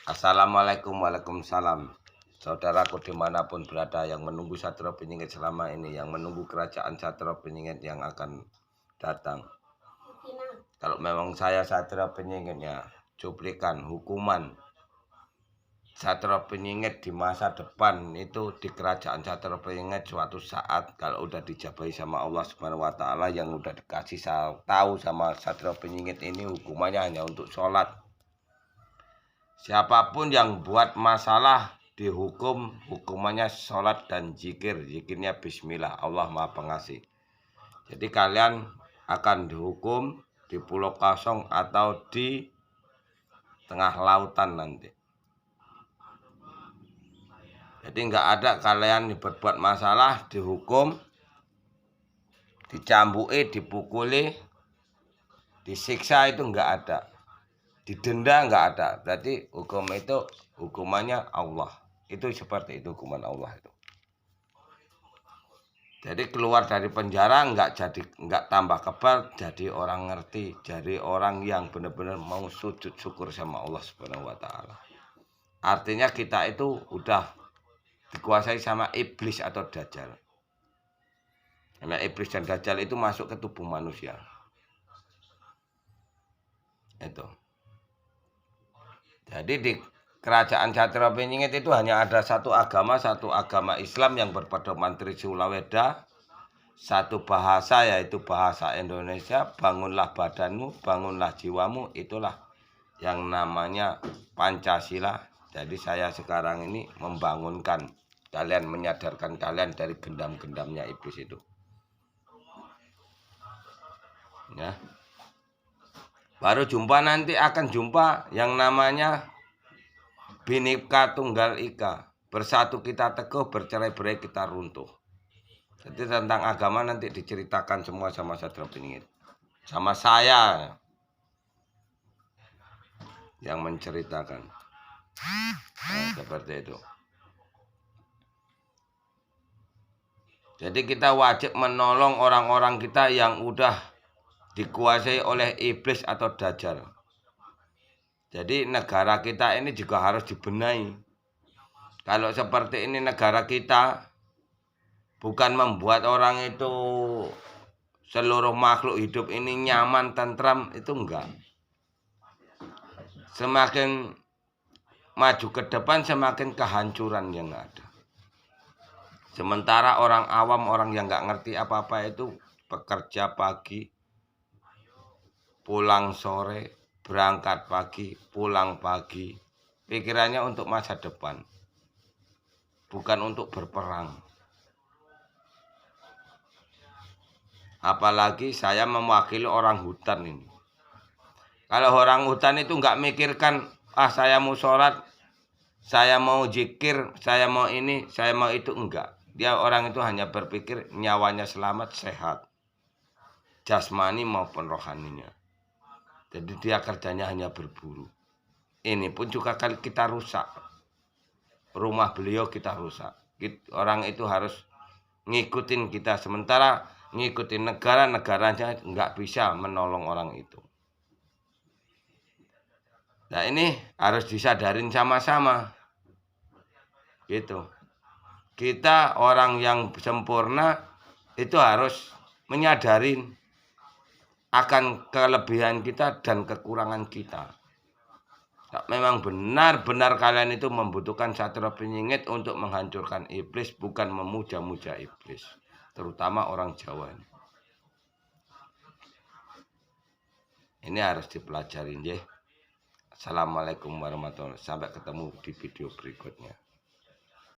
Assalamualaikum, waalaikumsalam. Saudaraku dimanapun berada yang menunggu Satrio Benyingit selama ini, yang menunggu kerajaan Satrio Benyingit yang akan datang. Kalau memang saya Satrio Benyingitnya, cuplikan hukuman Satrio Benyingit di masa depan itu di kerajaan Satrio Benyingit suatu saat kalau udah dijabahi sama Allah Subhanahu wa taala, yang udah dikasih tahu sama Satrio Benyingit ini hukumannya hanya untuk sholat. Siapapun yang buat masalah dihukum, hukumannya sholat dan zikir. Zikirnya bismillah, Allah Maha Pengasih. Jadi kalian akan dihukum di Pulau Kosong atau di tengah lautan nanti. Jadi nggak ada kalian berbuat masalah dihukum, dicambui, dipukuli, disiksa, itu nggak ada. Didenda nggak ada. Berarti hukum itu hukumannya Allah. Itu seperti itu hukuman Allah itu. Jadi keluar dari penjara nggak tambah kebal, jadi orang ngerti, jadi orang yang benar-benar mau sujud syukur sama Allah Subhanahu wa taala. Artinya kita itu udah dikuasai sama iblis atau dajjal. Karena iblis dan dajjal itu masuk ke tubuh manusia. Itu. Jadi di kerajaan Satrio Benyingit itu hanya ada satu agama Islam yang berpedoman Trisula Weda, satu bahasa yaitu bahasa Indonesia. Bangunlah badanmu, bangunlah jiwamu, itulah yang namanya Pancasila. Jadi saya sekarang ini membangunkan kalian, menyadarkan kalian dari gendam-gendamnya iblis itu. Ya. Baru jumpa nanti akan jumpa yang namanya Bhinneka Tunggal Ika. Bersatu kita teguh, bercerai-berai kita runtuh. Jadi tentang agama nanti diceritakan semua sama Satrio Benyingit. Sama saya yang menceritakan. Nah, seperti itu. Jadi kita wajib menolong orang-orang kita yang udah dikuasai oleh iblis atau dajjal. Jadi negara kita ini juga harus dibenahi. Kalau seperti ini negara kita, bukan membuat orang itu seluruh makhluk hidup ini nyaman, tentram, itu enggak. Semakin maju ke depan, semakin kehancuran yang ada. Sementara orang awam, orang yang nggak ngerti apa-apa itu bekerja pagi, pulang sore, berangkat pagi, pulang pagi. Pikirannya untuk masa depan, bukan untuk berperang. Apalagi saya mewakili orang hutan ini. Kalau orang hutan itu nggak mikirkan, saya mau sholat, saya mau zikir, saya mau ini, saya mau itu, enggak. Dia orang itu hanya berpikir nyawanya selamat, sehat, jasmani maupun rohaninya. Jadi dia kerjanya hanya berburu. Ini pun juga kali kita rusak. Rumah beliau kita rusak. Orang itu harus ngikutin kita. Sementara ngikutin negara-negaranya nggak bisa menolong orang itu. Nah ini harus disadarin sama-sama. Gitu. Kita orang yang sempurna itu harus menyadarin akan kelebihan kita dan kekurangan kita. Memang benar-benar kalian itu membutuhkan Satrio Benyingit untuk menghancurkan iblis, bukan memuja-muja iblis, terutama orang Jawa. Ini harus dipelajari, ya. Assalamualaikum warahmatullahi wabarakatuh. Sampai ketemu di video berikutnya.